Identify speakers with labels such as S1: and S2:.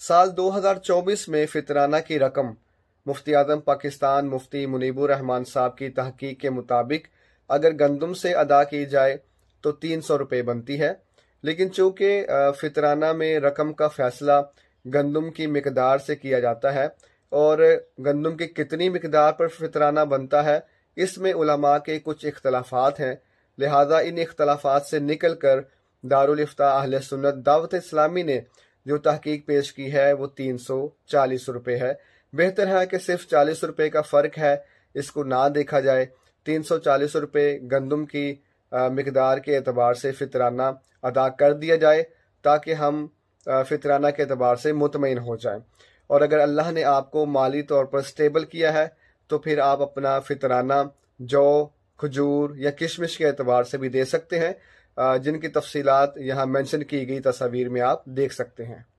S1: साल 2024 में फितराना की रकम मुफ्ती आजम पाकिस्तान मुफ्ती मुनीबुर रहमान साहब की तहकीक के मुताबिक अगर गंदम से अदा की जाए तो 300 रुपये बनती है। लेकिन चूंकि फितराना में रकम का फैसला गंदम की मिकदार से किया जाता है और गंदम की कितनी मिकदार पर फितराना बनता है इसमें उलमा के कुछ इख्तलाफात हैं, लिहाजा इन इख्तलाफात से निकल कर दारुल इफ्ता अहले सुन्नत दावत इस्लामी ने जो तहकीक पेश की है वो 340 रुपये है। बेहतर है कि सिर्फ 40 रुपये का फ़र्क है, इसको ना देखा जाए। 340 रुपये गंदम की मिकदार के एतबार से फितराना अदा कर दिया जाए ताकि हम फितराना के एतबार से मुतमईन हो जाएं। और अगर अल्लाह ने आपको माली तौर पर स्टेबल किया है तो फिर आप अपना फितराना जौ, खजूर या किशमिश के एतबार से भी दे सकते हैं, जिनकी तफसीलात यहाँ मेंशन की गई तस्वीर में आप देख सकते हैं।